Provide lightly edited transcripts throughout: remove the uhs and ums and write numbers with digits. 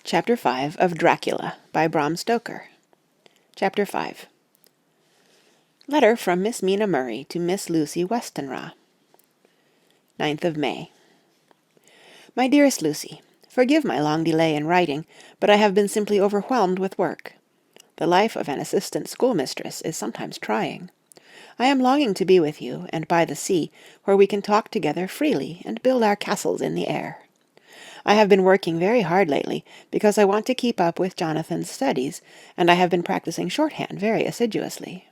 Chapter 5 of Dracula by Bram Stoker. Chapter 5. Letter from Miss Mina Murray to Miss Lucy Westenra. 9th of May. My dearest Lucy, forgive my long delay in writing, but I have been simply overwhelmed with work. The life of an assistant schoolmistress is sometimes trying. I am longing to be with you, and by the sea, where we can talk together freely and build our castles in the air. I have been working very hard lately, because I want to keep up with Jonathan's studies, and I have been practicing shorthand very assiduously.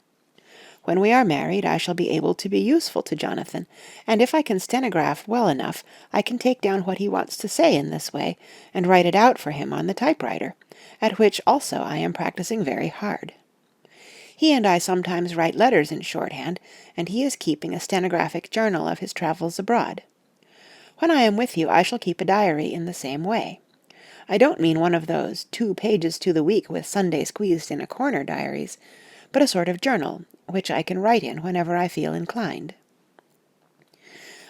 When we are married, I shall be able to be useful to Jonathan, and if I can stenograph well enough, I can take down what he wants to say in this way, and write it out for him on the typewriter, at which also I am practicing very hard. He and I sometimes write letters in shorthand, and he is keeping a stenographic journal of his travels abroad. When I am with you, I shall keep a diary in the same way. I don't mean one of those 2 pages to the week with Sunday squeezed in a corner diaries, but a sort of journal, which I can write in whenever I feel inclined.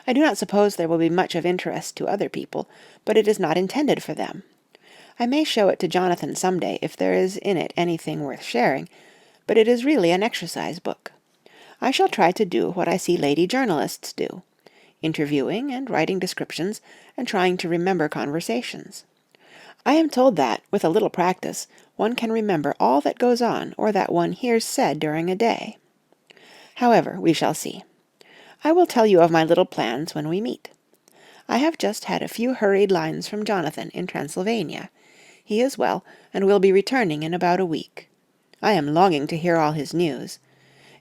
I do not suppose there will be much of interest to other people, but it is not intended for them. I may show it to Jonathan some day if there is in it anything worth sharing, but it is really an exercise book. I shall try to do what I see lady journalists do, interviewing and writing descriptions and trying to remember conversations. I am told that, with a little practice, one can remember all that goes on or that one hears said during a day. However, we shall see. I will tell you of my little plans when we meet. I have just had a few hurried lines from Jonathan in Transylvania. He is well, and will be returning in about a week. I am longing to hear all his news.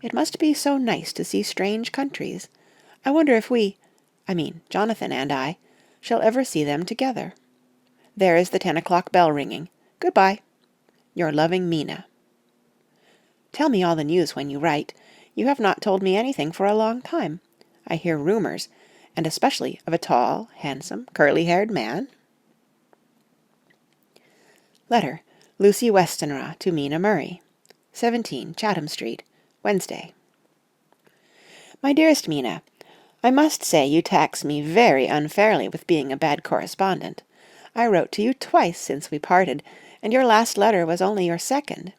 It must be so nice to see strange countries. I wonder if Jonathan and I, shall ever see them together. There is the 10 o'clock bell ringing. Good-bye. Your loving Mina. Tell me all the news when you write. You have not told me anything for a long time. I hear rumors, and especially of a tall, handsome, curly-haired man. Letter, Lucy Westenra to Mina Murray. 17 Chatham Street, Wednesday. My dearest Mina, I must say you tax me very unfairly with being a bad correspondent. I wrote to you twice since we parted, and your last letter was only your second.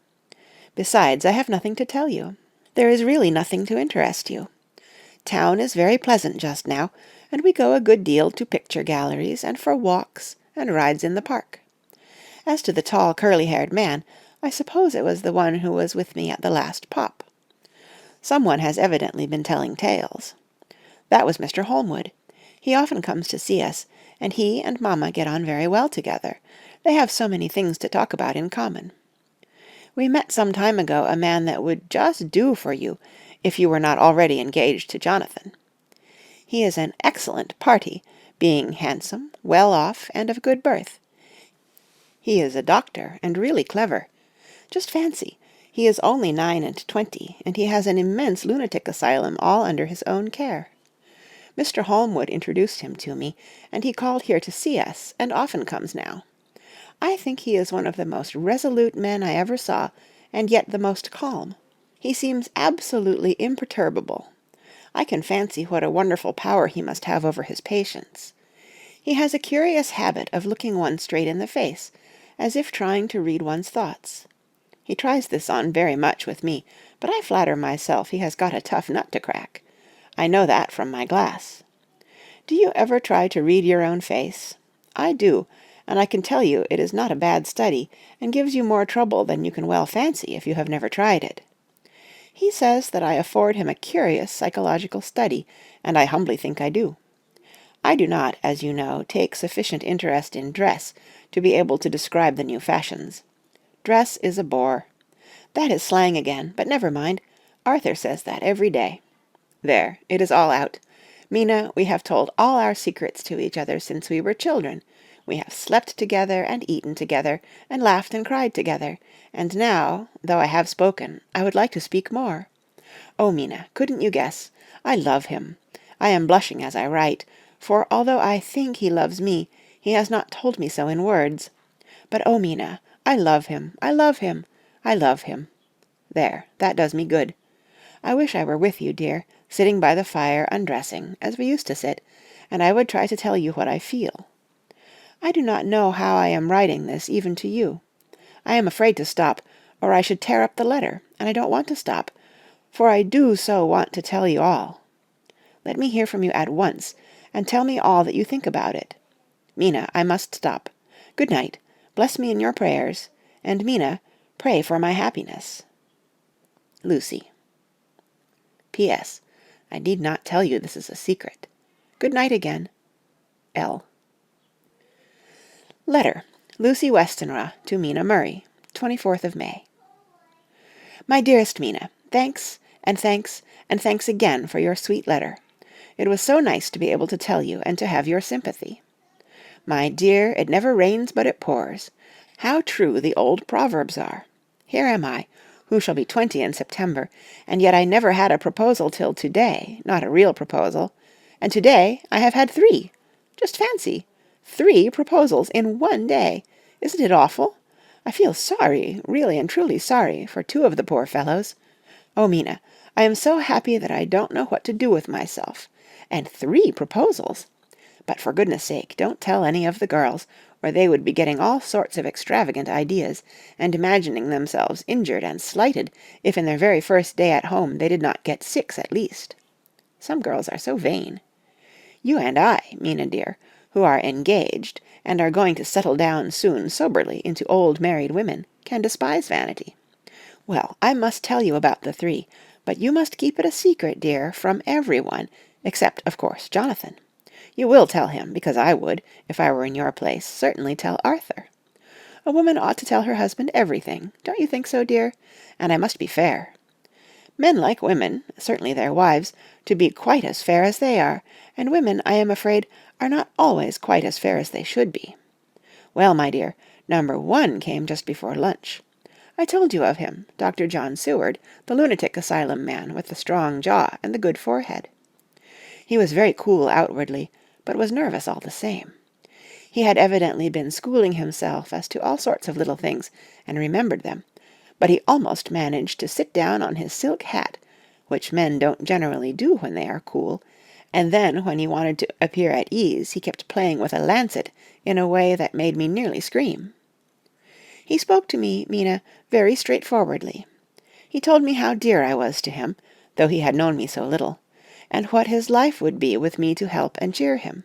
Besides, I have nothing to tell you. There is really nothing to interest you. Town is very pleasant just now, and we go a good deal to picture galleries and for walks and rides in the park. As to the tall, curly-haired man, I suppose it was the one who was with me at the last pop. Some one has evidently been telling tales. That was Mr. Holmwood. He often comes to see us, and he and Mamma get on very well together. They have so many things to talk about in common. We met some time ago a man that would just do for you, if you were not already engaged to Jonathan. He is an excellent party, being handsome, well off, and of good birth. He is a doctor, and really clever. Just fancy, he is only 29, and he has an immense lunatic asylum all under his own care. Mr. Holmwood introduced him to me, and he called here to see us, and often comes now. I think he is one of the most resolute men I ever saw, and yet the most calm. He seems absolutely imperturbable. I can fancy what a wonderful power he must have over his patients. He has a curious habit of looking one straight in the face, as if trying to read one's thoughts. He tries this on very much with me, but I flatter myself he has got a tough nut to crack. I know that from my glass. Do you ever try to read your own face? I do, and I can tell you it is not a bad study, and gives you more trouble than you can well fancy if you have never tried it. He says that I afford him a curious psychological study, and I humbly think I do. I do not, as you know, take sufficient interest in dress to be able to describe the new fashions. Dress is a bore. That is slang again, but never mind. Arthur says that every day. There, it is all out. Mina, we have told all our secrets to each other since we were children. We have slept together and eaten together, and laughed and cried together, and now, though I have spoken, I would like to speak more. Oh, Mina, couldn't you guess? I love him. I am blushing as I write, for although I think he loves me, he has not told me so in words. But oh, Mina, I love him, I love him, I love him. There, that does me good. I wish I were with you, dear, sitting by the fire undressing, as we used to sit, and I would try to tell you what I feel. I do not know how I am writing this even to you. I am afraid to stop, or I should tear up the letter, and I don't want to stop, for I do so want to tell you all. Let me hear from you at once, and tell me all that you think about it. Mina, I must stop. Good night. Bless me in your prayers, and Mina, pray for my happiness. Lucy. P.S. I need not tell you this is a secret. Good night again. L. Letter. Lucy Westenra to Mina Murray, 24th of May. My dearest Mina, thanks, and thanks, and thanks again for your sweet letter. It was so nice to be able to tell you and to have your sympathy. My dear, it never rains but it pours. How true the old proverbs are. Here am I, who shall be 20 in September, and yet I never had a proposal till to-day, not a real proposal, and to-day I have had 3. Just fancy, 3 proposals in one day. Isn't it awful? I feel sorry, really and truly sorry, for 2 of the poor fellows. Oh, Mina, I am so happy that I don't know what to do with myself. And 3 proposals! But for goodness sake, don't tell any of the girls, or they would be getting all sorts of extravagant ideas, and imagining themselves injured and slighted if in their very first day at home they did not get 6 at least. Some girls are so vain. You and I, Mina dear, who are engaged, and are going to settle down soon soberly into old married women, can despise vanity. Well, I must tell you about the 3, but you must keep it a secret, dear, from everyone, except, of course, Jonathan. You will tell him, because I would, if I were in your place, certainly tell Arthur. A woman ought to tell her husband everything, don't you think so, dear? And I must be fair. Men like women, certainly their wives, to be quite as fair as they are, and women, I am afraid, are not always quite as fair as they should be. Well, my dear, number 1 came just before lunch. I told you of him, Dr. John Seward, the lunatic asylum man with the strong jaw and the good forehead. He was very cool outwardly, but was nervous all the same. He had evidently been schooling himself as to all sorts of little things, and remembered them, but he almost managed to sit down on his silk hat, which men don't generally do when they are cool, and then when he wanted to appear at ease he kept playing with a lancet in a way that made me nearly scream. He spoke to me, Mina, very straightforwardly. He told me how dear I was to him, though he had known me so little, and what his life would be with me to help and cheer him.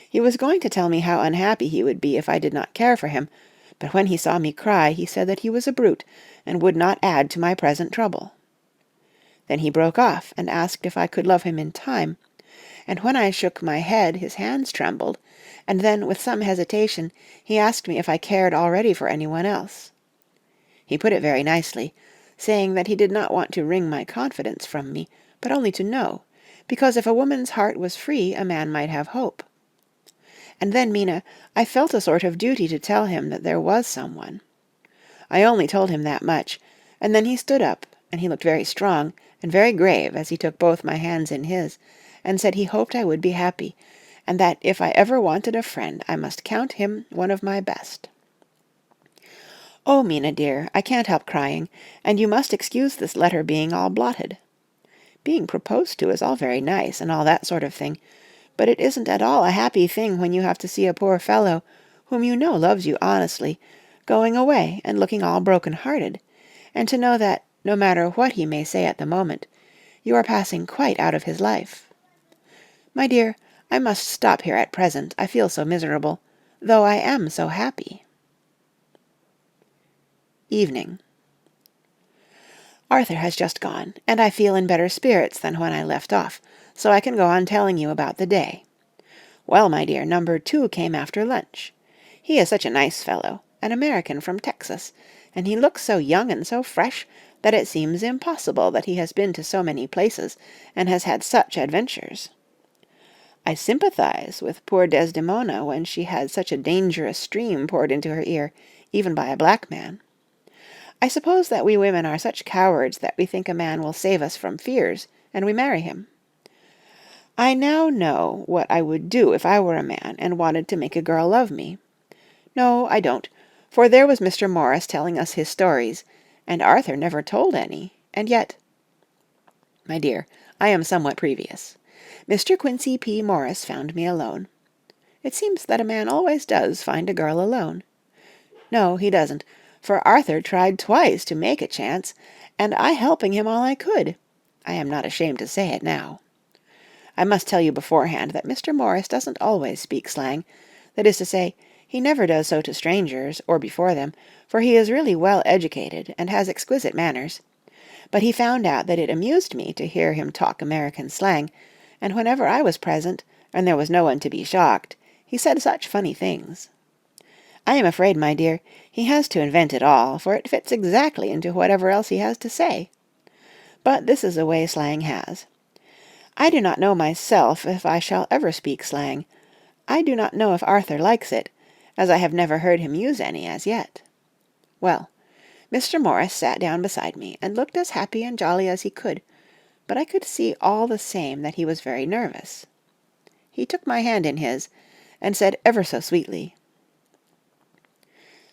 He was going to tell me how unhappy he would be if I did not care for him, but when he saw me cry he said that he was a brute, and would not add to my present trouble. Then he broke off and asked if I could love him in time, and when I shook my head his hands trembled, and then with some hesitation he asked me if I cared already for anyone else. He put it very nicely, saying that he did not want to wring my confidence from me, but only to know, because if a woman's heart was free a man might have hope. And then, Mina, I felt a sort of duty to tell him that there was someone. I only told him that much, and then he stood up, and he looked very strong and very grave as he took both my hands in his, and said he hoped I would be happy, and that if I ever wanted a friend I must count him one of my best. Oh, Mina dear, I can't help crying, and you must excuse this letter being all blotted. Being proposed to is all very nice, and all that sort of thing, but it isn't at all a happy thing when you have to see a poor fellow, whom you know loves you honestly, going away and looking all broken-hearted, and to know that, no matter what he may say at the moment, you are passing quite out of his life. My dear, I must stop here at present, I feel so miserable, though I am so happy. Evening. Arthur has just gone, and I feel in better spirits than when I left off, so I can go on telling you about the day. Well, my dear, number 2 came after lunch. He is such a nice fellow, an American from Texas, and he looks so young and so fresh that it seems impossible that he has been to so many places and has had such adventures. I sympathize with poor Desdemona when she had such a dangerous stream poured into her ear, even by a black man. I suppose that we women are such cowards that we think a man will save us from fears, and we marry him. I now know what I would do if I were a man and wanted to make a girl love me. No, I don't, for there was Mr. Morris telling us his stories, and Arthur never told any, and yet... My dear, I am somewhat previous. Mr. Quincy P. Morris found me alone. It seems that a man always does find a girl alone. No, he doesn't, for Arthur tried twice to make a chance, and I helping him all I could. I am not ashamed to say it now. I must tell you beforehand that Mr. Morris doesn't always speak slang. That is to say, he never does so to strangers, or before them, for he is really well educated, and has exquisite manners. But he found out that it amused me to hear him talk American slang, and whenever I was present, and there was no one to be shocked, he said such funny things. I am afraid, my dear, he has to invent it all, for it fits exactly into whatever else he has to say. But this is a way slang has. I do not know myself if I shall ever speak slang. I do not know if Arthur likes it, as I have never heard him use any as yet. Well, Mr. Morris sat down beside me, and looked as happy and jolly as he could, but I could see all the same that he was very nervous. He took my hand in his, and said ever so sweetly,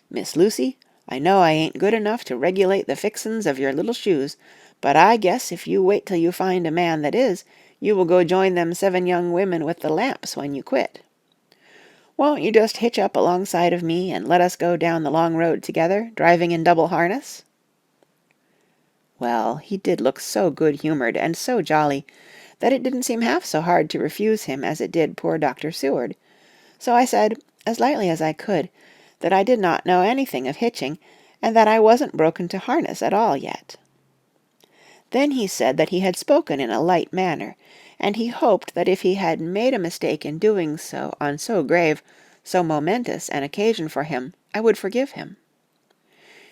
"Miss Lucy, I know I ain't good enough to regulate the fixin's of your little shoes, but I guess if you wait till you find a man that is, you will go join them 7 young women with the lamps when you quit. Won't you just hitch up alongside of me and let us go down the long road together, driving in double harness?" Well, he did look so good-humoured and so jolly that it didn't seem half so hard to refuse him as it did poor Dr. Seward. So I said, as lightly as I could, that I did not know anything of hitching, and that I wasn't broken to harness at all yet. Then he said that he had spoken in a light manner, and he hoped that if he had made a mistake in doing so on so grave, so momentous an occasion for him, I would forgive him.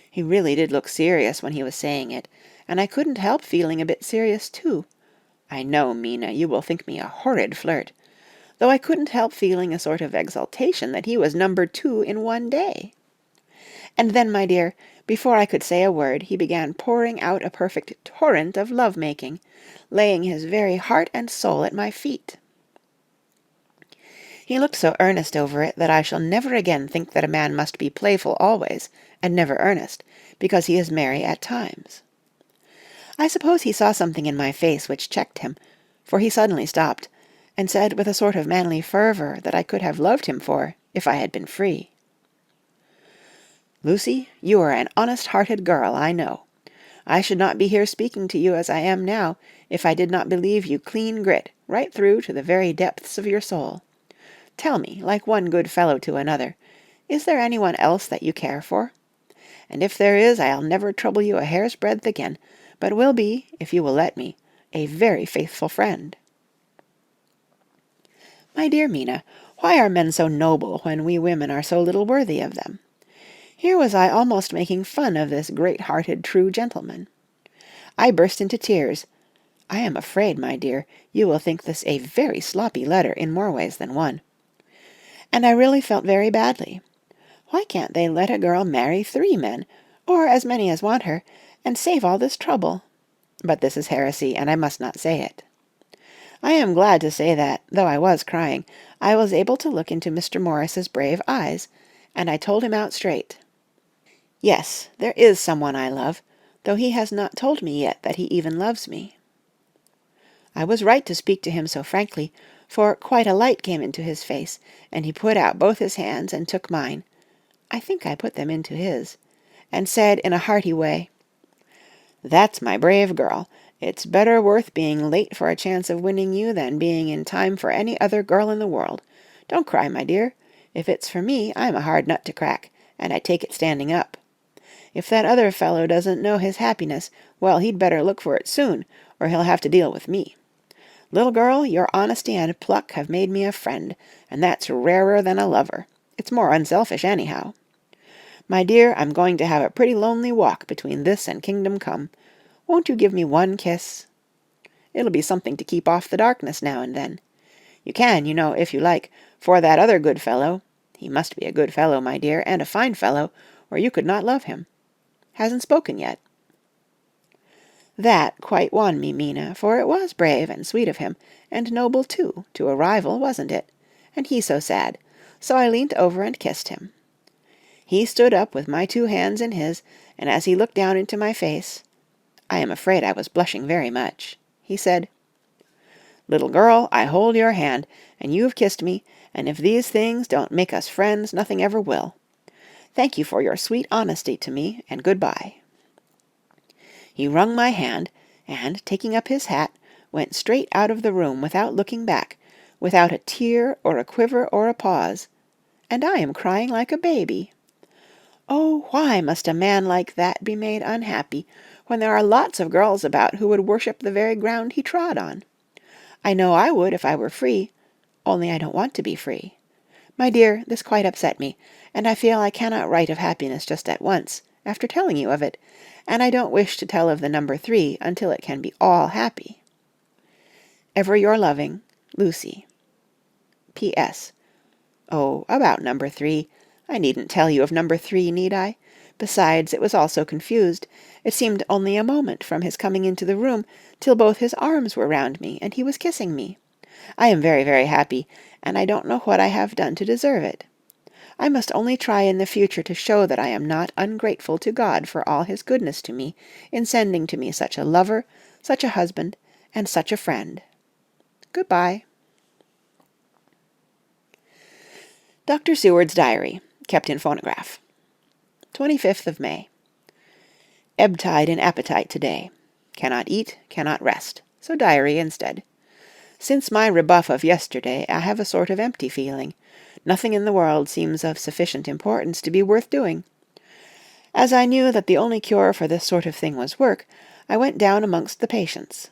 He really did look serious when he was saying it, and I couldn't help feeling a bit serious too. I know, Mina, you will think me a horrid flirt, though I couldn't help feeling a sort of exultation that he was number 2 in one day. And then, my dear, before I could say a word, he began pouring out a perfect torrent of love-making, laying his very heart and soul at my feet. He looked so earnest over it that I shall never again think that a man must be playful always, and never earnest, because he is merry at times. I suppose he saw something in my face which checked him, for he suddenly stopped, and said with a sort of manly fervour that I could have loved him for, if I had been free. "Lucy, you are an honest-hearted girl, I know. I should not be here speaking to you as I am now, if I did not believe you clean grit, right through to the very depths of your soul. Tell me, like one good fellow to another, is there anyone else that you care for? And if there is, I'll never trouble you a hair's breadth again, but will be, if you will let me, a very faithful friend." My dear Mina, why are men so noble when we women are so little worthy of them? Here was I almost making fun of this great-hearted true gentleman. I burst into tears. I am afraid, my dear, you will think this a very sloppy letter in more ways than one. And I really felt very badly. Why can't they let a girl marry 3 men, or as many as want her, and save all this trouble? But this is heresy, and I must not say it. I am glad to say that, though I was crying, I was able to look into Mr. Morris's brave eyes, and I told him out straight. Yes, there is someone I love, though he has not told me yet that he even loves me. I was right to speak to him so frankly, for quite a light came into his face, and he put out both his hands and took mine, I think I put them into his, and said in a hearty way, "That's my brave girl. It's better worth being late for a chance of winning you than being in time for any other girl in the world. Don't cry, my dear. If it's for me, I'm a hard nut to crack, and I take it standing up. If that other fellow doesn't know his happiness, well, he'd better look for it soon, or he'll have to deal with me. Little girl, your honesty and pluck have made me a friend, and that's rarer than a lover. It's more unselfish, anyhow. My dear, I'm going to have a pretty lonely walk between this and kingdom come. Won't you give me one kiss? It'll be something to keep off the darkness now and then. You can, you know, if you like, for that other good fellow, he must be a good fellow, my dear, and a fine fellow, or you could not love him, hasn't spoken yet." That quite won me, Mina, for it was brave and sweet of him, and noble too, to a rival, wasn't it? And he so sad, so I leant over and kissed him. He stood up with my 2 hands in his, and as he looked down into my face, I am afraid I was blushing very much, he said, "Little girl, I hold your hand, and you have kissed me, and if these things don't make us friends, nothing ever will. Thank you for your sweet honesty to me, and good-bye." He wrung my hand, and, taking up his hat, went straight out of the room without looking back, without a tear or a quiver or a pause. And I am crying like a baby. Oh, why must a man like that be made unhappy, when there are lots of girls about who would worship the very ground he trod on? I know I would if I were free, only I don't want to be free. My dear, this quite upset me, and I feel I cannot write of happiness just at once, after telling you of it, and I don't wish to tell of the number 3 until it can be all happy. Ever your loving, Lucy. P.S. Oh, about number 3. I needn't tell you of number 3, need I? Besides, it was all so confused. It seemed only a moment from his coming into the room till both his arms were round me, and he was kissing me. I am very, very happy, and I don't know what I have done to deserve it. I must only try in the future to show that I am not ungrateful to God for all his goodness to me in sending to me such a lover, such a husband, and such a friend. Good-bye. Dr. Seward's Diary, kept in phonograph. 25th of May. Ebb tide in appetite today. Cannot eat, cannot rest, so diary instead. Since my rebuff of yesterday, I have a sort of empty feeling. Nothing in the world seems of sufficient importance to be worth doing. As I knew that the only cure for this sort of thing was work, I went down amongst the patients.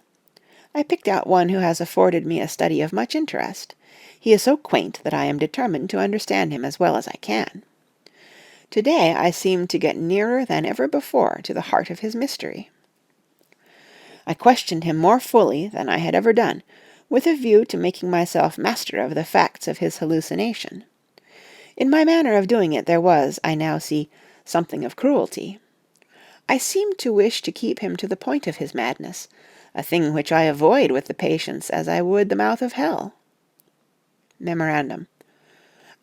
I picked out one who has afforded me a study of much interest. He is so quaint that I am determined to understand him as well as I can. Today I seemed to get nearer than ever before to the heart of his mystery. I questioned him more fully than I had ever done, with a view to making myself master of the facts of his hallucination. In my manner of doing it there was, I now see, something of cruelty. I seemed to wish to keep him to the point of his madness, a thing which I avoid with the patients as I would the mouth of hell. Memorandum.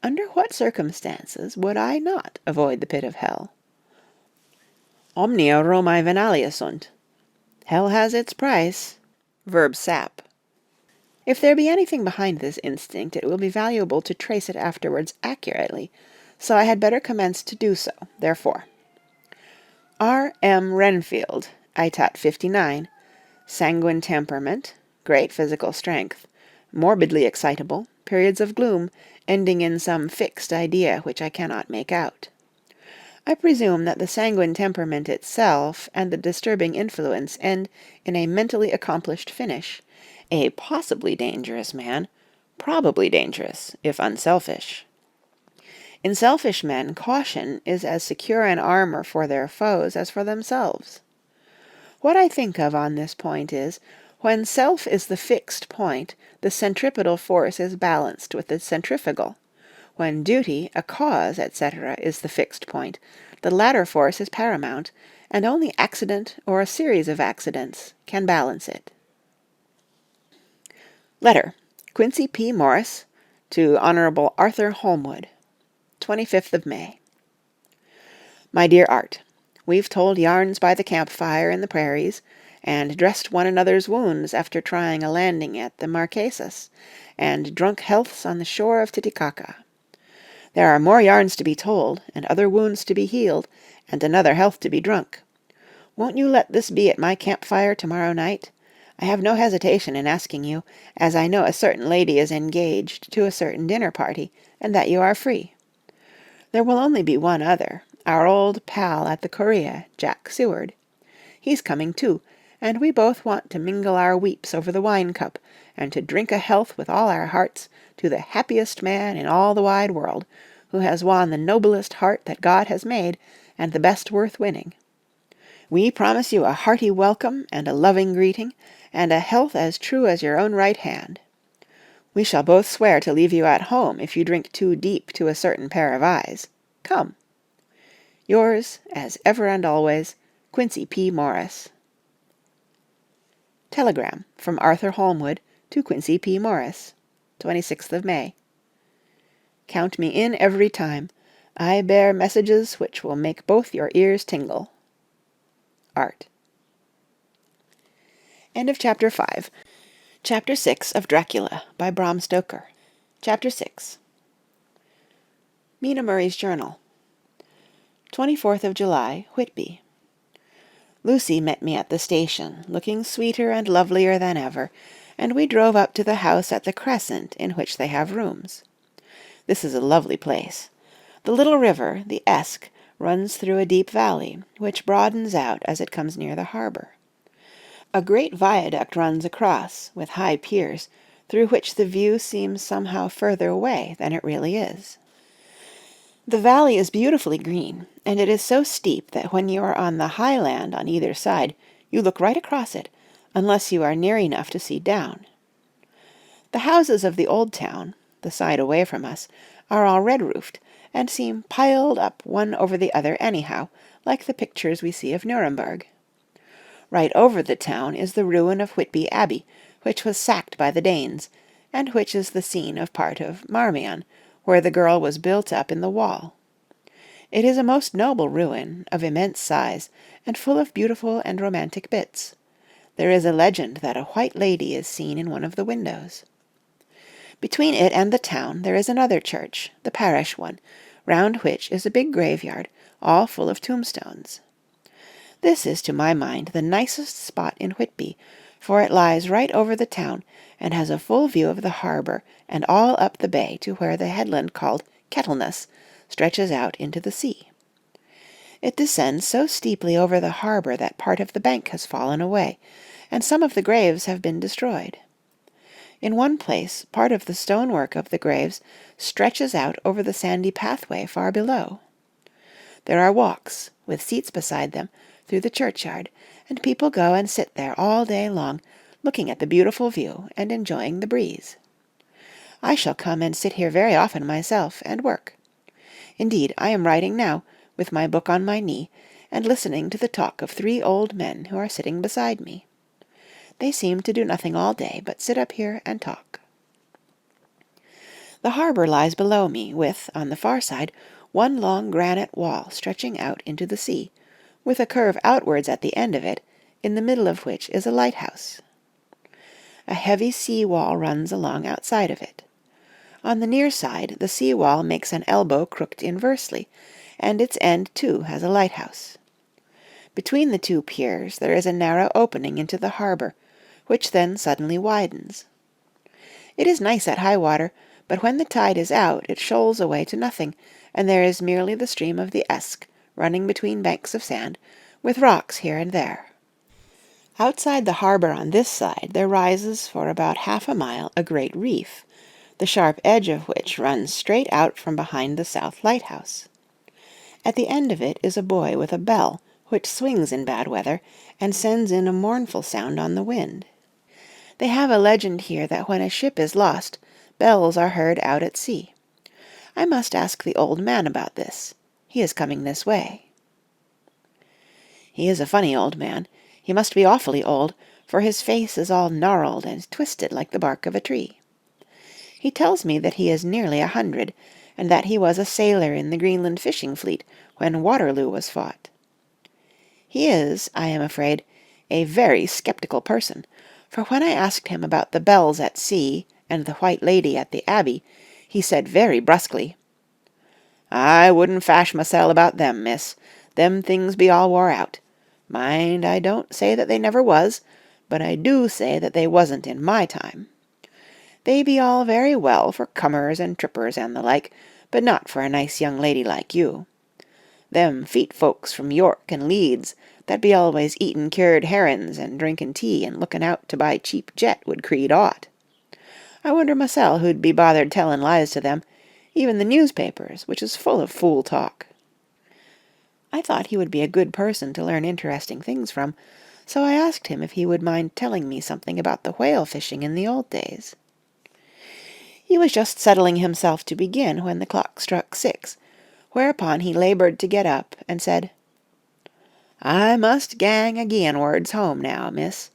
Under what circumstances would I not avoid the pit of hell? Omnia Romae venalia sunt. Hell has its price. Verb. sap. If there be anything behind this instinct, it will be valuable to trace it afterwards accurately, so I had better commence to do so, therefore. R. M. Renfield, Ætat 59, sanguine temperament, great physical strength, morbidly excitable, periods of gloom, ending in some fixed idea which I cannot make out. I presume that the sanguine temperament itself and the disturbing influence end in a mentally accomplished finish, a possibly dangerous man, probably dangerous, if unselfish. In selfish men, caution is as secure an armor for their foes as for themselves. What I think of on this point is, when self is the fixed point, the centripetal force is balanced with the centrifugal. When duty, a cause, etc., is the fixed point, the latter force is paramount, and only accident or a series of accidents can balance it. Letter. Quincy P. Morris to Hon. Arthur Holmwood. 25th of May. My dear Art, we've told yarns by the campfire in the prairies, and dressed one another's wounds after trying a landing at the Marquesas, and drunk healths on the shore of Titicaca. There are more yarns to be told, and other wounds to be healed, and another health to be drunk. Won't you let this be at my campfire tomorrow night? I have no hesitation in asking you, as I know a certain lady is engaged to a certain dinner party, and that you are free. There will only be one other, our old pal at the Corea, Jack Seward. He's coming too, and we both want to mingle our weeps over the wine-cup, and to drink a health with all our hearts to the happiest man in all the wide world, who has won the noblest heart that God has made, and the best worth winning. We promise you a hearty welcome and a loving greeting, and a health as true as your own right hand. We shall both swear to leave you at home if you drink too deep to a certain pair of eyes. Come. Yours, as ever and always, Quincy P. Morris. Telegram from Arthur Holmwood to Quincy P. Morris. 26th of May. Count me in every time. I bear messages which will make both your ears tingle. Art. End of Chapter 5. Chapter 6 of Dracula by Bram Stoker. Chapter 6. Mina Murray's Journal. 24th of July, Whitby. Lucy met me at the station, looking sweeter and lovelier than ever, and we drove up to the house at the Crescent in which they have rooms. This is a lovely place. The little river, the Esk, runs through a deep valley, which broadens out as it comes near the harbour. A great viaduct runs across, with high piers, through which the view seems somehow further away than it really is. The valley is beautifully green, and it is so steep that when you are on the high land on either side, you look right across it, unless you are near enough to see down. The houses of the old town, the side away from us, are all red-roofed, and seem piled up one over the other anyhow, like the pictures we see of Nuremberg. Right over the town is the ruin of Whitby Abbey, which was sacked by the Danes, and which is the scene of part of Marmion, where the girl was built up in the wall. It is a most noble ruin, of immense size, and full of beautiful and romantic bits. There is a legend that a white lady is seen in one of the windows. Between it and the town there is another church, the parish one, round which is a big graveyard, all full of tombstones. This is to my mind the nicest spot in Whitby, for it lies right over the town, and has a full view of the harbour and all up the bay to where the headland called Kettleness stretches out into the sea. It descends so steeply over the harbour that part of the bank has fallen away, and some of the graves have been destroyed. In one place, part of the stonework of the graves stretches out over the sandy pathway far below. There are walks, with seats beside them, through the churchyard, and people go and sit there all day long, looking at the beautiful view and enjoying the breeze. I shall come and sit here very often myself, and work. Indeed, I am writing now, with my book on my knee, and listening to the talk of 3 old men who are sitting beside me. They seem to do nothing all day but sit up here and talk. The harbour lies below me, with, on the far side, one long granite wall stretching out into the sea, with a curve outwards at the end of it, in the middle of which is a lighthouse. A heavy sea wall runs along outside of it. On the near side the sea wall makes an elbow crooked inversely, and its end too has a lighthouse. Between the 2 piers there is a narrow opening into the harbour, which then suddenly widens. It is nice at high water, but when the tide is out it shoals away to nothing, and there is merely the stream of the Esk, running between banks of sand, with rocks here and there. Outside the harbour on this side there rises for about half a mile a great reef, the sharp edge of which runs straight out from behind the south lighthouse. At the end of it is a buoy with a bell, which swings in bad weather, and sends in a mournful sound on the wind. They have a legend here that when a ship is lost, bells are heard out at sea. I must ask the old man about this. He is coming this way. He is a funny old man. He must be awfully old, for his face is all gnarled and twisted like the bark of a tree. He tells me that he is nearly 100, and that he was a sailor in the Greenland fishing fleet when Waterloo was fought. He is, I am afraid, a very sceptical person, for when I asked him about the bells at sea and the white lady at the Abbey, he said very brusquely, "I wouldn't fash mysel' about them, miss. Them things be all wore out. Mind, I don't say that they never was, but I do say that they wasn't in my time. They be all very well for cummers and trippers and the like, but not for a nice young lady like you. Them feet folks from York and Leeds, that be always eatin' cured herrin's and drinkin' tea and lookin' out to buy cheap jet would creed aught. I wonder mysel' who'd be bothered tellin' lies to them, even the newspapers, which is full of fool talk." I thought he would be a good person to learn interesting things from, so I asked him if he would mind telling me something about the whale fishing in the old days. He was just settling himself to begin when the clock struck 6, whereupon he laboured to get up, and said, "I must gang againwards home now, miss.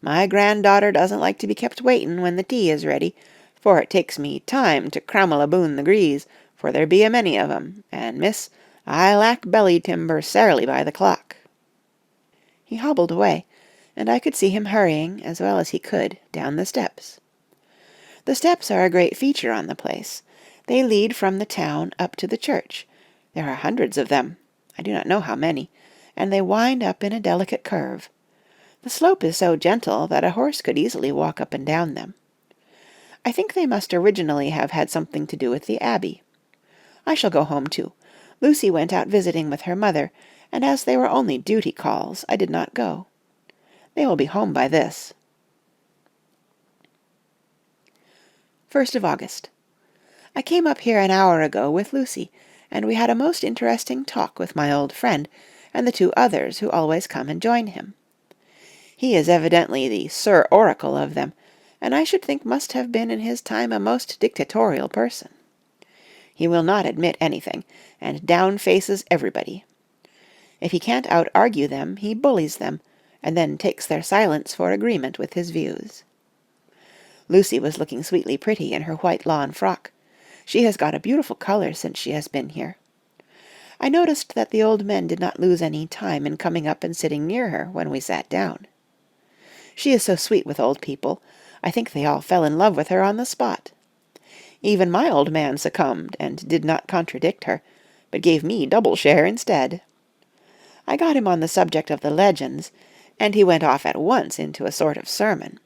My granddaughter doesn't like to be kept waitin' when the tea is ready, for it takes me time to crammel aboon the grees, for there be a many of 'em, and, miss, I lack belly timber sairly by the clock." He hobbled away, and I could see him hurrying, as well as he could, down the steps. The steps are a great feature on the place. They lead from the town up to the church. There are hundreds of them, I do not know how many, and they wind up in a delicate curve. The slope is so gentle that a horse could easily walk up and down them. I think they must originally have had something to do with the abbey. I shall go home too. Lucy went out visiting with her mother, and as they were only duty calls, I did not go. They will be home by this. 1st of August. I came up here an hour ago with Lucy, and we had a most interesting talk with my old friend, and the 2 others who always come and join him. He is evidently the Sir Oracle of them, and I should think must have been in his time a most dictatorial person. He will not admit anything, and down-faces everybody. If he can't out-argue them, he bullies them, and then takes their silence for agreement with his views. Lucy was looking sweetly pretty in her white lawn frock. She has got a beautiful colour since she has been here. I noticed that the old men did not lose any time in coming up and sitting near her when we sat down. She is so sweet with old people, I think they all fell in love with her on the spot. Even my old man succumbed and did not contradict her, but gave me double share instead. I got him on the subject of the legends, and he went off at once into a sort of sermon.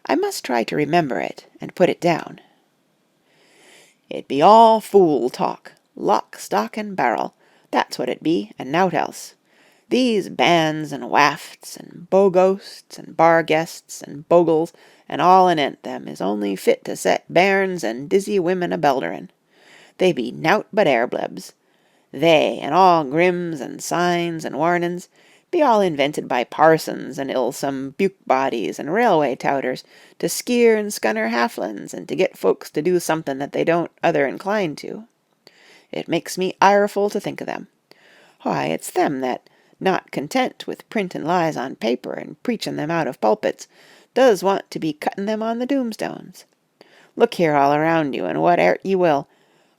I must try to remember it and put it down. It be all fool talk, lock, stock, and barrel, that's what it be, and nowt else. These banns and wafts, and bow-ghosts, and bar-guests, and bogles, and all anent them is only fit to set bairns and dizzy women a-belderin'. They be nowt but airblebs. They, and all grimms and signs and warnin's, be all invented by parsons and ilsome buke-bodies and railway touters to skeer and scunner halflins and to get folks to do something that they don't other incline to. It makes me ireful to think of them. Why, it's them that, not content with printin' lies on paper and preachin' them out of pulpits, does want to be cuttin' them on the tombstones. Look here all around you, and whate'er ye will,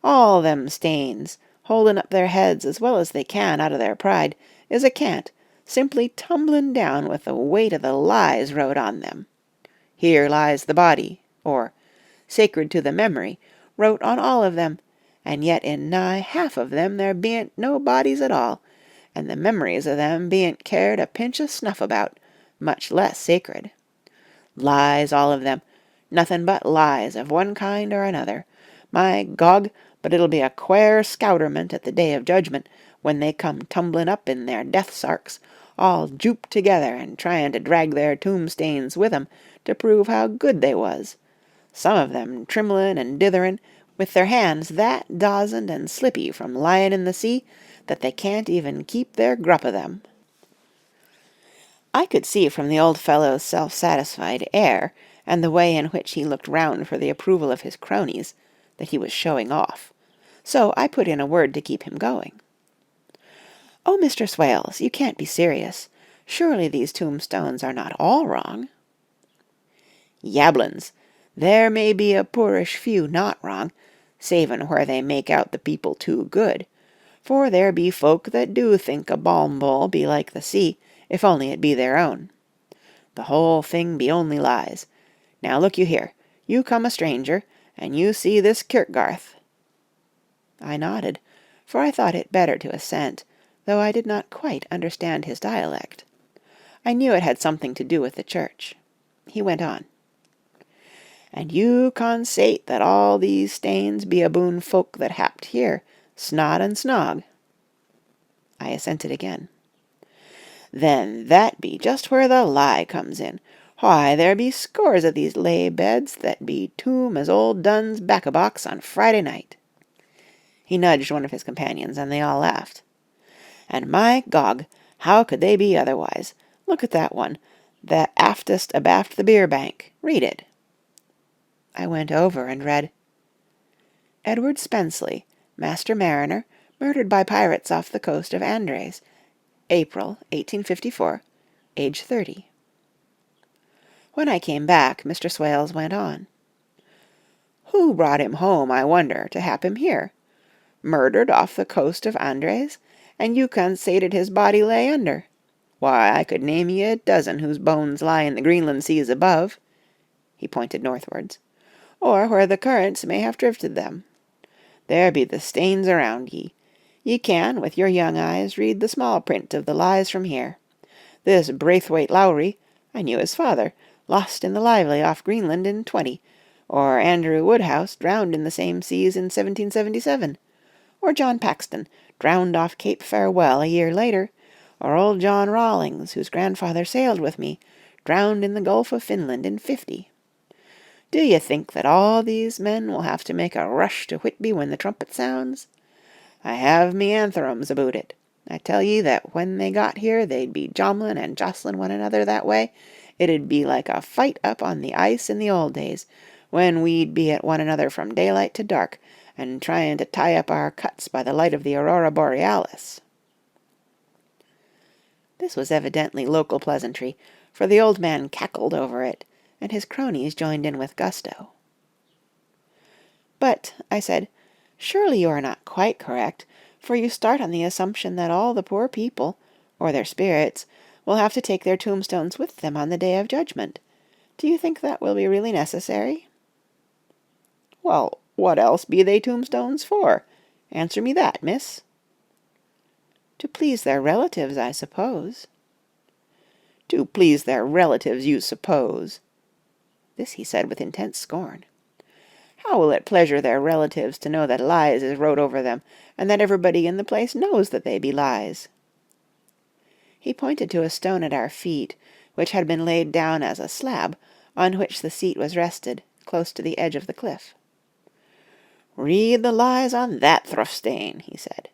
all them stains, holdin' up their heads as well as they can out of their pride, is a cant, simply tumblin' down with the weight of the lies wrote on them. Here lies the body, or sacred to the memory, wrote on all of them, and yet in nigh half of them there bean't no bodies at all, and the memories of them bean't cared a pinch of snuff about, much less sacred. Lies, all of them, nothin' but lies of one kind or another. My Gog, but it'll be a quare scouterment at the day of judgment, when they come tumblin' up in their death-sarks, all jooped together and tryin' to drag their tombstains with 'em to prove how good they was. Some of them trimlin' and ditherin', with their hands that dozened and slippy from lyin' in the sea that they can't even keep their grup of them. I could see from the old fellow's self-satisfied air, and the way in which he looked round for the approval of his cronies, that he was showing off. So I put in a word to keep him going. "Oh, Mr. Swales, you can't be serious. Surely these tombstones are not all wrong?" "Yablins, there may be a poorish few not wrong, savin' where they make out the people too good. For there be folk that do think a balm bowl be like the sea, if only it be their own. The whole thing be only lies. Now look you here, you come a stranger, and you see this kirkgarth." I nodded, for I thought it better to assent, though I did not quite understand his dialect. I knew it had something to do with the church. He went on. "And you consate that all these stains be aboon folk that happed here, snod and snog." I assented again. "Then that be just where the lie comes in. Why, there be scores of these lay beds that be tomb as old Dun's bacca-box on Friday night." He nudged one of his companions, and they all laughed. "And my Gog, how could they be otherwise? Look at that one, the aftest abaft the beer bank. Read it." I went over and read, "Edward Spenceley, Master Mariner, murdered by pirates off the coast of Andres, April, 1854, age 30. When I came back, Mr. Swales went on. "Who brought him home, I wonder, to hap him here? Murdered off the coast of Andres, and you consated his body lay under. Why, I could name ye a dozen whose bones lie in the Greenland seas above," he pointed northwards, "or where the currents may have drifted them. There be the stains around ye. Ye can, with your young eyes, read the small print of the lies from here. This Braithwaite Lowry, I knew his father, lost in the Lively off Greenland in '20, or Andrew Woodhouse, drowned in the same seas in 1777, or John Paxton, drowned off Cape Farewell a year later, or old John Rawlings, whose grandfather sailed with me, drowned in the Gulf of Finland in '50. Do you think that all these men will have to make a rush to Whitby when the trumpet sounds? I have me antherums aboot it. I tell ye that when they got here they'd be jomlin' and jostlin' one another that way, it'd be like a fight up on the ice in the old days, when we'd be at one another from daylight to dark, and tryin' to tie up our cuts by the light of the aurora borealis." This was evidently local pleasantry, for the old man cackled over it, and his cronies joined in with gusto. "But," I said, "surely you are not quite correct, for you start on the assumption that all the poor people, or their spirits, will have to take their tombstones with them on the Day of Judgment. Do you think that will be really necessary?" "Well, what else be they tombstones for? Answer me that, miss." "To please their relatives, I suppose." "To please their relatives, you suppose!" This he said with intense scorn. "How will it pleasure their relatives to know that lies is wrote over them, and that everybody in the place knows that they be lies?" He pointed to a stone at our feet, which had been laid down as a slab, on which the seat was rested, close to the edge of the cliff. "Read the lies on that thruffstein," he said.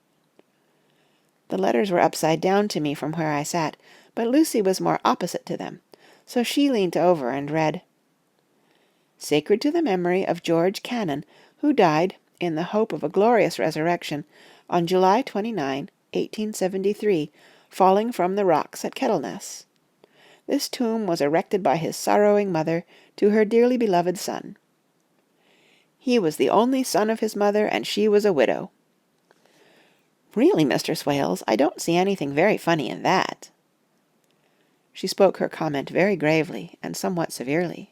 The letters were upside down to me from where I sat, but Lucy was more opposite to them, so she leant over and read: "Sacred to the memory of George Cannon, who died, in the hope of a glorious resurrection, on July 29, 1873, falling from the rocks at Kettleness. This tomb was erected by his sorrowing mother to her dearly beloved son. He was the only son of his mother, and she was a widow." "Really, Mr. Swales, I don't see anything very funny in that." She spoke her comment very gravely and somewhat severely.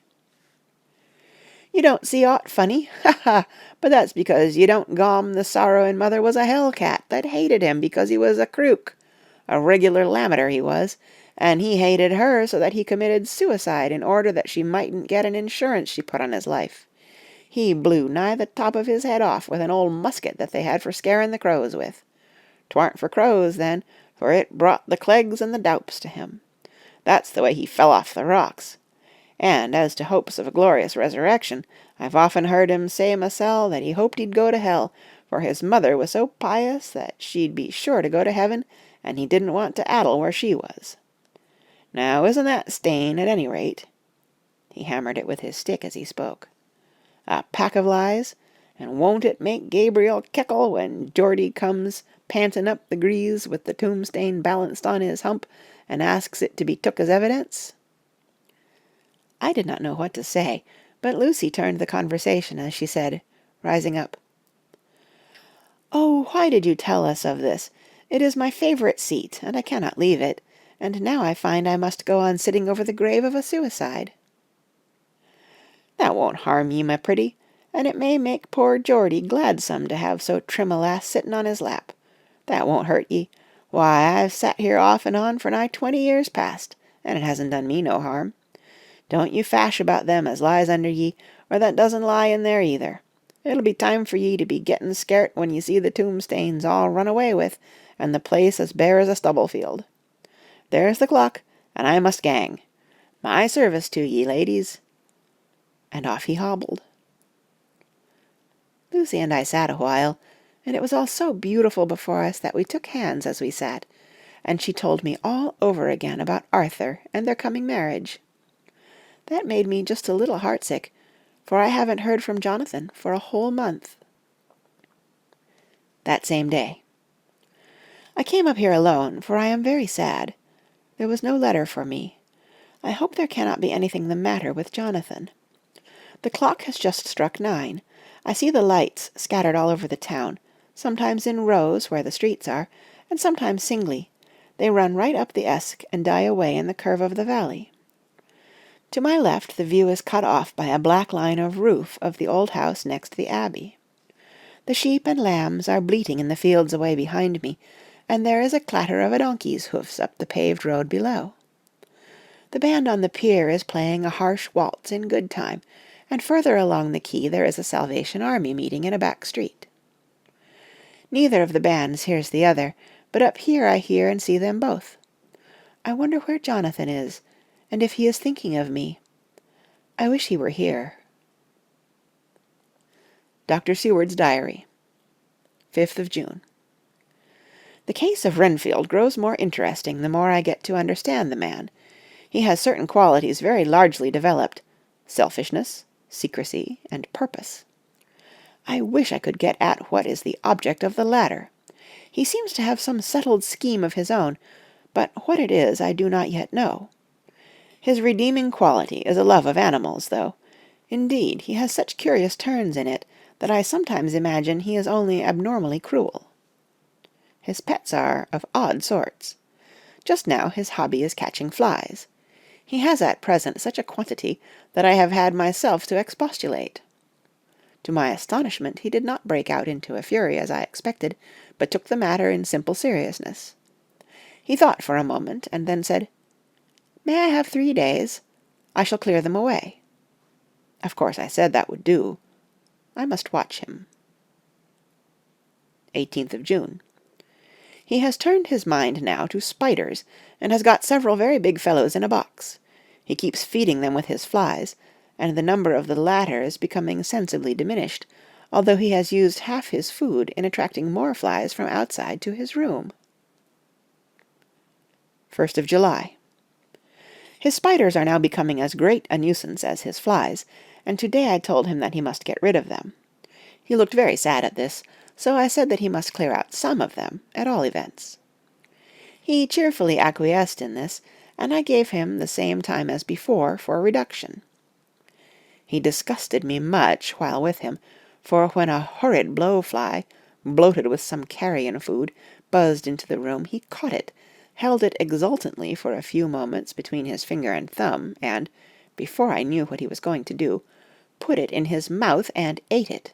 "You don't see aught funny? Ha ha! But that's because you don't gom the sorrowing mother was a hell cat that hated him because he was a crook, a regular lammeter he was, and he hated her so that he committed suicide in order that she mightn't get an insurance she put on his life. He blew nigh the top of his head off with an old musket that they had for scaring the crows with. 'Twarn't for crows then, for it brought the clegs and the doups to him. That's the way he fell off the rocks. And as to hopes of a glorious resurrection, I've often heard him say mysel that he hoped he'd go to hell, for his mother was so pious that she'd be sure to go to heaven, and he didn't want to addle where she was. Now isn't that stane, at any rate," he hammered it with his stick as he spoke, "a pack of lies, and won't it make Gabriel keckle when Geordie comes panting up the grease with the tombstane balanced on his hump, and asks it to be took as evidence?" I did not know what to say, but Lucy turned the conversation as she said, rising up, "Oh, why did you tell us of this? It is my favourite seat, and I cannot leave it, and now I find I must go on sitting over the grave of a suicide." "That won't harm ye, my pretty, and it may make poor Geordie gladsome to have so trim a lass sitting on his lap. That won't hurt ye. Why, I've sat here off and on for nigh 20 years past, and it hasn't done me no harm. Don't you fash about them as lies under ye, or that doesn't lie in there either. It'll be time for ye to be getting scart when ye see the tombstanes all run away with, and the place as bare as a stubble field. There's the clock, and I must gang. My service to ye, ladies." And off he hobbled. Lucy and I sat a while, and it was all so beautiful before us that we took hands as we sat, and she told me all over again about Arthur and their coming marriage. That made me just a little heartsick, for I haven't heard from Jonathan for a whole month. That same day. I came up here alone, for I am very sad. There was no letter for me. I hope there cannot be anything the matter with Jonathan. The clock has just struck 9. I see the lights scattered all over the town, sometimes in rows where the streets are, and sometimes singly. They run right up the Esk and die away in the curve of the valley. To my left the view is cut off by a black line of roof of the old house next the abbey. The sheep and lambs are bleating in the fields away behind me, and there is a clatter of a donkey's hoofs up the paved road below. The band on the pier is playing a harsh waltz in good time, and further along the quay there is a Salvation Army meeting in a back street. Neither of the bands hears the other, but up here I hear and see them both. I wonder where Jonathan is, and if he is thinking of me. I wish he were here. Dr. Seward's Diary, 5th of June. The case of Renfield grows more interesting the more I get to understand the man. He has certain qualities very largely developed: selfishness, secrecy, and purpose. I wish I could get at what is the object of the latter. He seems to have some settled scheme of his own, but what it is I do not yet know. His redeeming quality is a love of animals, though. Indeed, he has such curious turns in it that I sometimes imagine he is only abnormally cruel. His pets are of odd sorts. Just now his hobby is catching flies. He has at present such a quantity that I have had myself to expostulate. To my astonishment, he did not break out into a fury as I expected, but took the matter in simple seriousness. He thought for a moment, and then said, "May I have 3 days? I shall clear them away." Of course I said that would do. I must watch him. 18th of June. He has turned his mind now to spiders, and has got several very big fellows in a box. He keeps feeding them with his flies, and the number of the latter is becoming sensibly diminished, although he has used half his food in attracting more flies from outside to his room. 1st of July. His spiders are now becoming as great a nuisance as his flies, and today I told him that he must get rid of them. He looked very sad at this, so I said that he must clear out some of them, at all events. He cheerfully acquiesced in this, and I gave him the same time as before for reduction. He disgusted me much while with him, for when a horrid blowfly, bloated with some carrion food, buzzed into the room, he caught it, held it exultantly for a few moments between his finger and thumb, and, before I knew what he was going to do, put it in his mouth and ate it.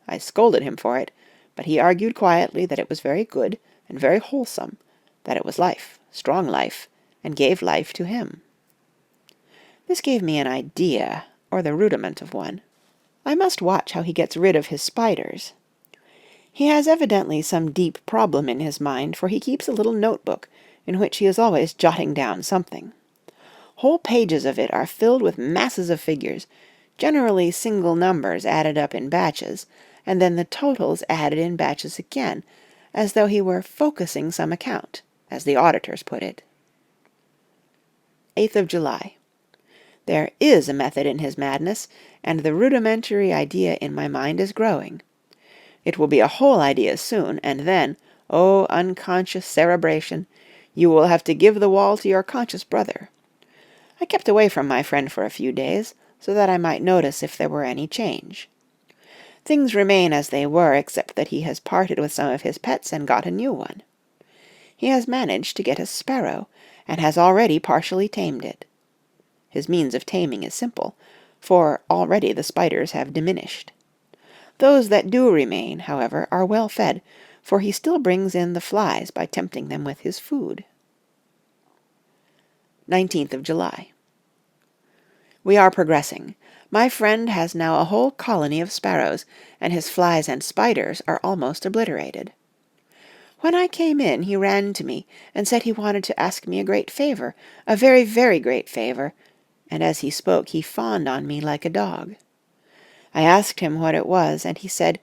I scolded him for it, but he argued quietly that it was very good and very wholesome, that it was life, strong life, and gave life to him. This gave me an idea, or the rudiment of one. I must watch how he gets rid of his spiders. He has evidently some deep problem in his mind, for he keeps a little notebook in which he is always jotting down something. Whole pages of it are filled with masses of figures, generally single numbers added up in batches, and then the totals added in batches again, as though he were focusing some account, as the auditors put it. 8th of July. There is a method in his madness, and the rudimentary idea in my mind is growing. It will be a whole idea soon, and then, oh, unconscious cerebration, you will have to give the wall to your conscious brother. I kept away from my friend for a few days, so that I might notice if there were any change. Things remain as they were, except that he has parted with some of his pets and got a new one. He has managed to get a sparrow, and has already partially tamed it. His means of taming is simple, for already the spiders have diminished. Those that do remain, however, are well fed, for he still brings in the flies by tempting them with his food. 19th of July. We are progressing. My friend has now a whole colony of sparrows, and his flies and spiders are almost obliterated. When I came in, he ran to me and said he wanted to ask me a great favor, a very, very great favor, and as he spoke he fawned on me like a dog. I asked him what it was, and he said,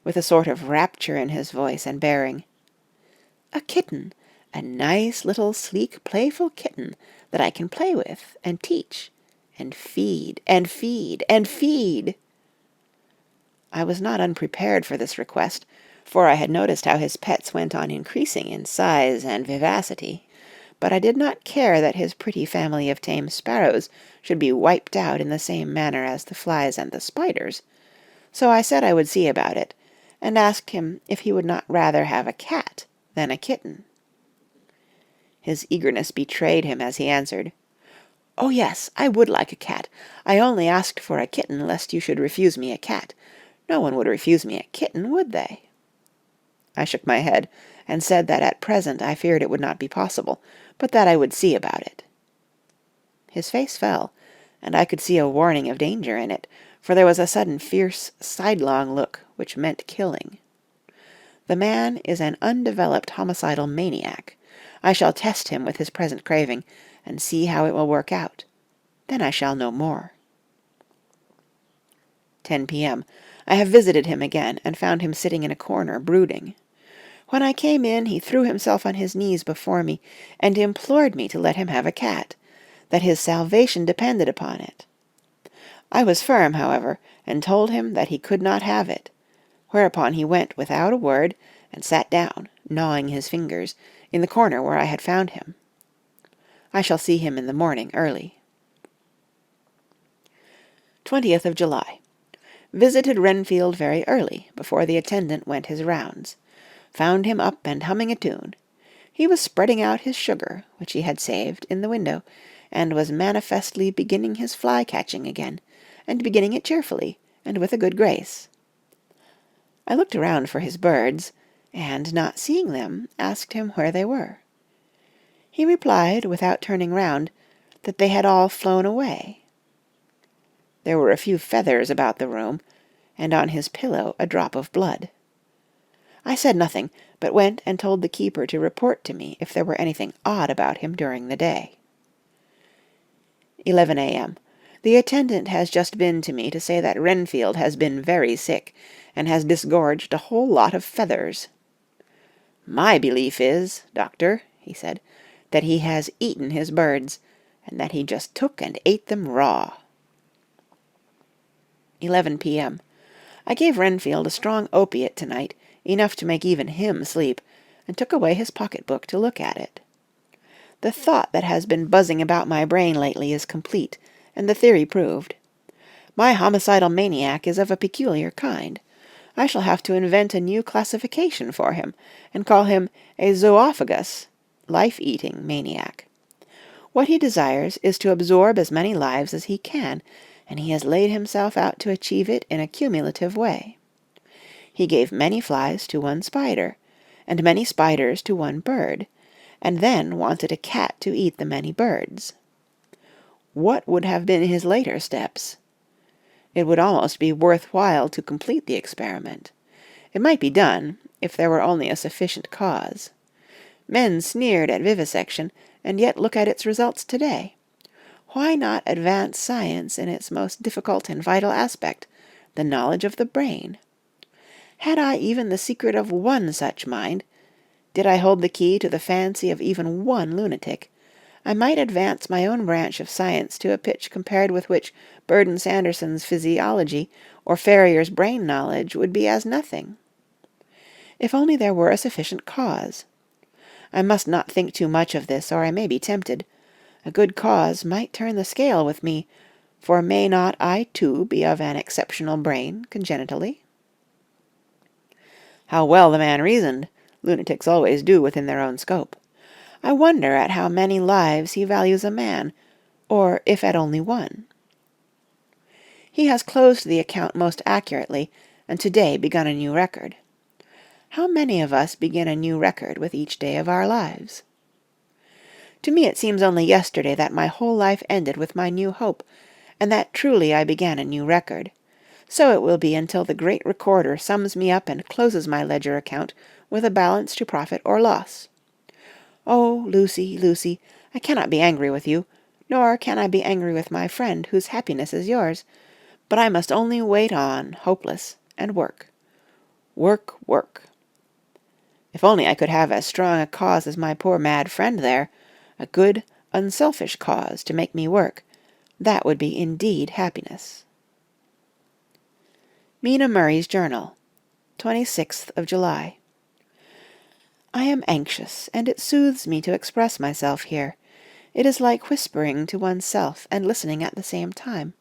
with a sort of rapture in his voice and bearing, "A kitten, a nice little sleek, playful kitten that I can play with and teach, and feed, and feed, and feed." I was not unprepared for this request, for I had noticed how his pets went on increasing in size and vivacity, but I did not care that his pretty family of tame sparrows should be wiped out in the same manner as the flies and the spiders, so I said I would see about it, and asked him if he would not rather have a cat than a kitten. His eagerness betrayed him as he answered, "Oh yes, I would like a cat. I only asked for a kitten lest you should refuse me a cat. No one would refuse me a kitten, would they? I shook my head, and said that at present I feared it would not be possible, but that I would see about it. His face fell, and I could see a warning of danger in it, for there was a sudden fierce, sidelong look which meant killing. The man is an undeveloped homicidal maniac. I shall test him with his present craving, and see how it will work out. Then I shall know more. 10 p.m. I have visited him again, and found him sitting in a corner, brooding. When I came in, he threw himself on his knees before me, and implored me to let him have a cat, that his salvation depended upon it. I was firm, however, and told him that he could not have it, whereupon he went without a word, and sat down, gnawing his fingers, in the corner where I had found him. I shall see him in the morning early. 20th of July. Visited Renfield very early, before the attendant went his rounds. Found him up and humming a tune. He was spreading out his sugar, which he had saved, in the window, and was manifestly beginning his fly-catching again, and beginning it cheerfully, and with a good grace. I looked around for his birds, and, not seeing them, asked him where they were. He replied, without turning round, that they had all flown away. There were a few feathers about the room, and on his pillow a drop of blood. I said nothing, but went and told the keeper to report to me if there were anything odd about him during the day. 11 a.m. The attendant has just been to me to say that Renfield has been very sick, and has disgorged a whole lot of feathers. "My belief is, doctor," he said, "that he has eaten his birds, and that he just took and ate them raw." 11 p.m. I gave Renfield a strong opiate tonight, enough to make even him sleep, and took away his pocket-book to look at it. The thought that has been buzzing about my brain lately is complete, and the theory proved. My homicidal maniac is of a peculiar kind. I shall have to invent a new classification for him, and call him a zoophagous, life-eating maniac. What he desires is to absorb as many lives as he can, and he has laid himself out to achieve it in a cumulative way. He gave many flies to one spider, and many spiders to one bird, and then wanted a cat to eat the many birds. What would have been his later steps? It would almost be worth while to complete the experiment. It might be done, if there were only a sufficient cause. Men sneered at vivisection, and yet look at its results today. Why not advance science in its most difficult and vital aspect, the knowledge of the brain? Had I even the secret of one such mind, did I hold the key to the fancy of even one lunatic, I might advance my own branch of science to a pitch compared with which Burden-Sanderson's physiology or Ferrier's brain knowledge would be as nothing. If only there were a sufficient cause. I must not think too much of this, or I may be tempted. A good cause might turn the scale with me, for may not I too be of an exceptional brain congenitally? How well the man reasoned! Lunatics always do within their own scope. I wonder at how many lives he values a man, or if at only one. He has closed the account most accurately, and to-day begun a new record. How many of us begin a new record with each day of our lives? To me it seems only yesterday that my whole life ended with my new hope, and that truly I began a new record. So it will be until the great recorder sums me up and closes my ledger account with a balance to profit or loss. Oh, Lucy, Lucy, I cannot be angry with you, nor can I be angry with my friend whose happiness is yours, but I must only wait on, hopeless, and work. Work, work. If only I could have as strong a cause as my poor mad friend there, a good, unselfish cause to make me work, that would be indeed happiness. Mina Murray's Journal, 26th of July. I am anxious, and it soothes me to express myself here. It is like whispering to oneself and listening at the same time.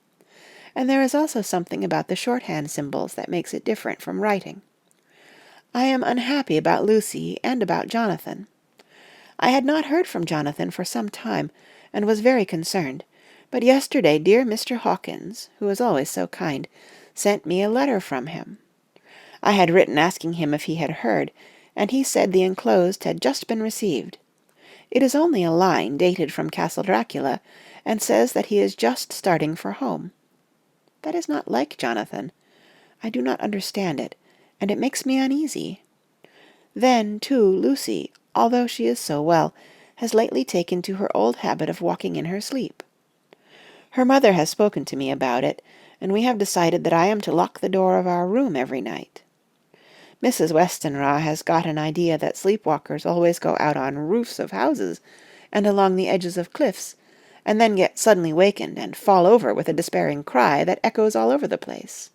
And there is also something about the shorthand symbols that makes it different from writing. I am unhappy about Lucy and about Jonathan. I had not heard from Jonathan for some time, and was very concerned, but yesterday dear Mr. Hawkins, who is always so kind, sent me a letter from him. I had written asking him if he had heard, and he said the enclosed had just been received. It is only a line dated from Castle Dracula, and says that he is just starting for home. That is not like Jonathan. I do not understand it, and it makes me uneasy. Then, too, Lucy, although she is so well, has lately taken to her old habit of walking in her sleep. Her mother has spoken to me about it, and we have decided that I am to lock the door of our room every night. Mrs. Westenra has got an idea that sleepwalkers always go out on roofs of houses and along the edges of cliffs, and then get suddenly wakened and fall over with a despairing cry that echoes all over the place.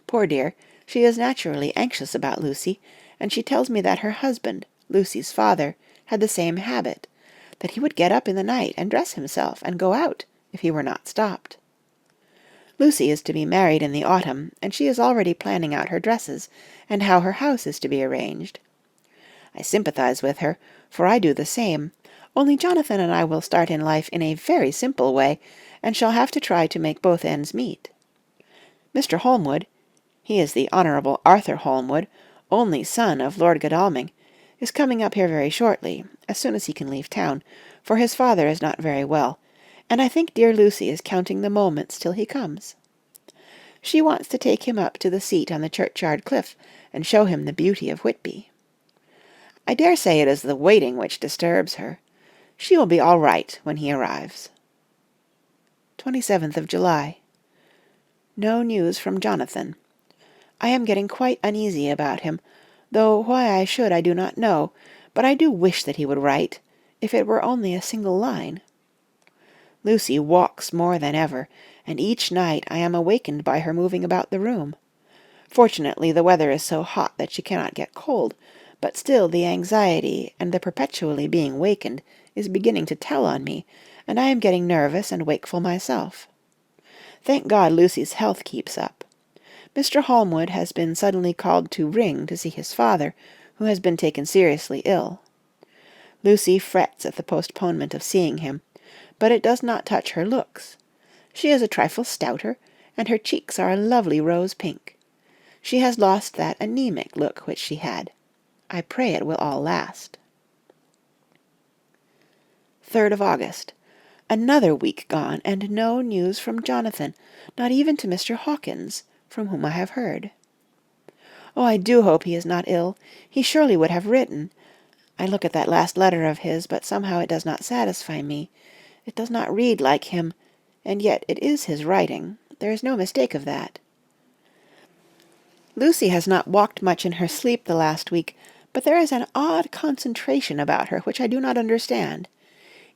Poor dear, she is naturally anxious about Lucy, and she tells me that her husband, Lucy's father, had the same habit, that he would get up in the night and dress himself and go out if he were not stopped. Lucy is to be married in the autumn, and she is already planning out her dresses, and how her house is to be arranged. I sympathize with her, for I do the same, only Jonathan and I will start in life in a very simple way, and shall have to try to make both ends meet. Mr. Holmwood, he is the Honourable Arthur Holmwood, only son of Lord Godalming, is coming up here very shortly, as soon as he can leave town, for his father is not very well, and I think dear Lucy is counting the moments till he comes. She wants to take him up to the seat on the churchyard cliff, and show him the beauty of Whitby. I dare say it is the waiting which disturbs her. She will be all right when he arrives. 27th of July. No news from Jonathan. I am getting quite uneasy about him, though why I should I do not know, but I do wish that he would write, if it were only a single line. Lucy walks more than ever, and each night I am awakened by her moving about the room. Fortunately the weather is so hot that she cannot get cold, but still the anxiety and the perpetually being wakened is beginning to tell on me, and I am getting nervous and wakeful myself. Thank God Lucy's health keeps up. Mr. Holmwood has been suddenly called to Ring to see his father, who has been taken seriously ill. Lucy frets at the postponement of seeing him, but it does not touch her looks. She is a trifle stouter, and her cheeks are a lovely rose pink. She has lost that anemic look which she had. I pray it will all last. 3rd of August. Another week gone, and no news from Jonathan, not even to Mr. Hawkins, from whom I have heard. Oh, I do hope he is not ill. He surely would have written. I look at that last letter of his, but somehow it does not satisfy me. It does not read like him, and yet it is his writing. There is no mistake of that. Lucy has not walked much in her sleep the last week, but there is an odd concentration about her which I do not understand.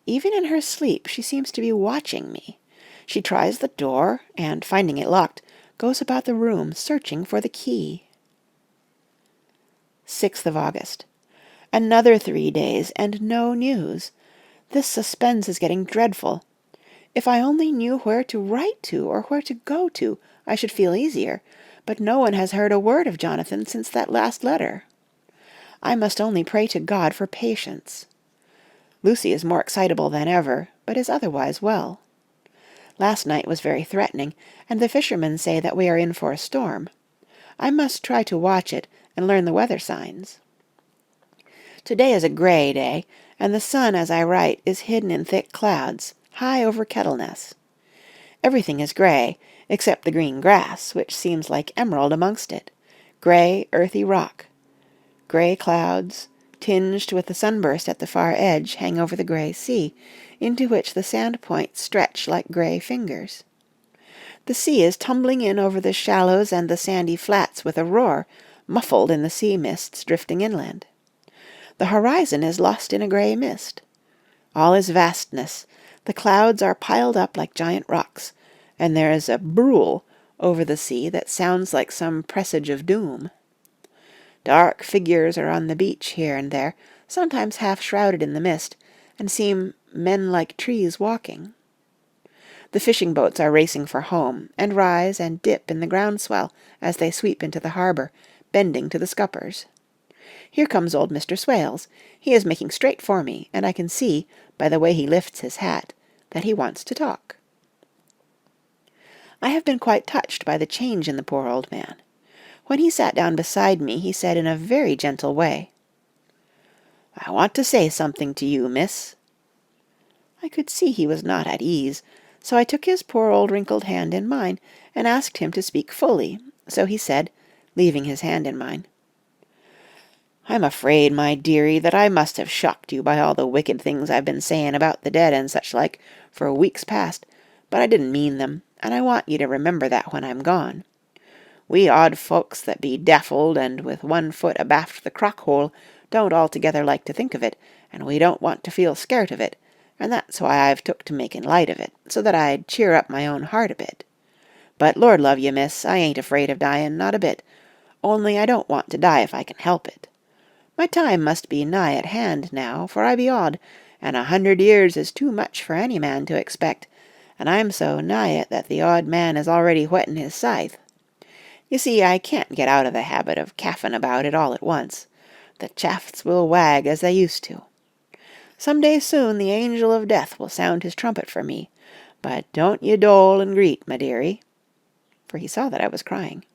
Even in her sleep she seems to be watching me. She tries the door, and, finding it locked, goes about the room searching for the key. 6th of August. Another 3 days, and no news. This suspense is getting dreadful. If I only knew where to write to, or where to go to, I should feel easier, but no one has heard a word of Jonathan since that last letter. I must only pray to God for patience. Lucy is more excitable than ever, but is otherwise well. Last night was very threatening, and the fishermen say that we are in for a storm. I must try to watch it, and learn the weather signs. Today is a grey day, and the sun, as I write, is hidden in thick clouds, high over Kettleness. Everything is grey, except the green grass, which seems like emerald amongst it. Grey, earthy rock. Grey clouds, tinged with the sunburst at the far edge, hang over the grey sea, into which the sand points stretch like grey fingers. The sea is tumbling in over the shallows and the sandy flats with a roar, muffled in the sea mists drifting inland. The horizon is lost in a grey mist. All is vastness. The clouds are piled up like giant rocks, and there is a brool over the sea that sounds like some presage of doom. Dark figures are on the beach here and there, sometimes half shrouded in the mist, and seem men like trees walking. The fishing boats are racing for home, and rise and dip in the groundswell as they sweep into the harbour, bending to the scuppers. Here comes old Mr. Swales. He is making straight for me, and I can see, by the way he lifts his hat, that he wants to talk. I have been quite touched by the change in the poor old man. When he sat down beside me, he said in a very gentle way, "I want to say something to you, miss." I could see he was not at ease, so I took his poor old wrinkled hand in mine, and asked him to speak fully, so he said, leaving his hand in mine, "I'm afraid, my dearie, that I must have shocked you by all the wicked things I've been saying about the dead and such like, for weeks past, but I didn't mean them, and I want you to remember that when I'm gone. We odd folks that be daffled and with one foot abaft the crock-hole don't altogether like to think of it, and we don't want to feel scart of it, and that's why I've took to making light of it, so that I'd cheer up my own heart a bit. But Lord love you, miss, I ain't afraid of dying, not a bit, only I don't want to die if I can help it. My time must be nigh at hand now, for I be odd, and 100 years is too much for any man to expect, and I'm so nigh it that the odd man is already whetting his scythe. You see, I can't get out of the habit of caffing about it all at once. The chafts will wag as they used to. Some day soon the angel of death will sound his trumpet for me, but don't ye dole and greet, my dearie," for he saw that I was crying.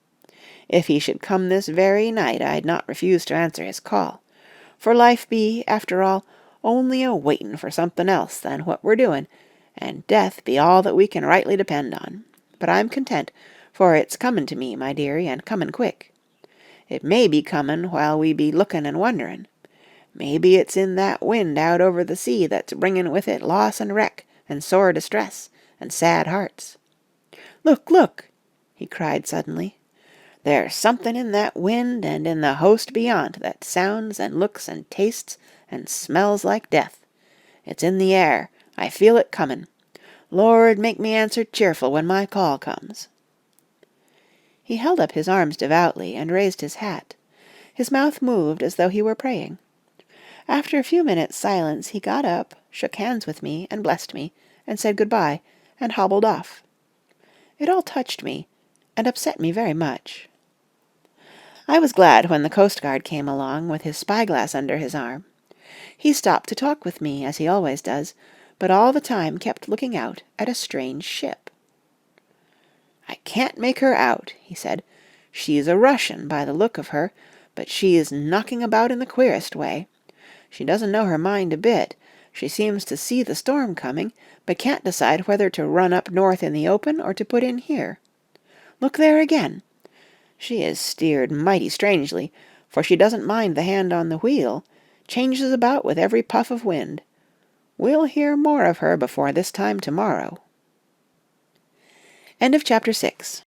"If he should come this very night, I'd not refuse to answer his call, for life be, after all, only a waitin' for something else than what we're doing, and death be all that we can rightly depend on. But I'm content, for it's comin' to me, my dearie, and comin' quick. It may be comin' while we be lookin' and wonderin'. Maybe it's in that wind out over the sea that's bringin' with it loss and wreck, and sore distress, and sad hearts. Look, look!" he cried suddenly. "There's something in that wind and in the host beyond that sounds and looks and tastes and smells like death. It's in the air. I feel it comin'. Lord, make me answer cheerful when my call comes." He held up his arms devoutly and raised his hat. His mouth moved as though he were praying. After a few minutes' silence he got up, shook hands with me, and blessed me, and said good-bye, and hobbled off. It all touched me, and upset me very much. I was glad when the coastguard came along, with his spyglass under his arm. He stopped to talk with me, as he always does, but all the time kept looking out at a strange ship. "I can't make her out," he said. "She's a Russian, by the look of her, but she is knocking about in the queerest way. She doesn't know her mind a bit. She seems to see the storm coming, but can't decide whether to run up north in the open or to put in here. Look there again. She is steered mighty strangely, for she doesn't mind the hand on the wheel, changes about with every puff of wind. We'll hear more of her before this time tomorrow." End of chapter 6.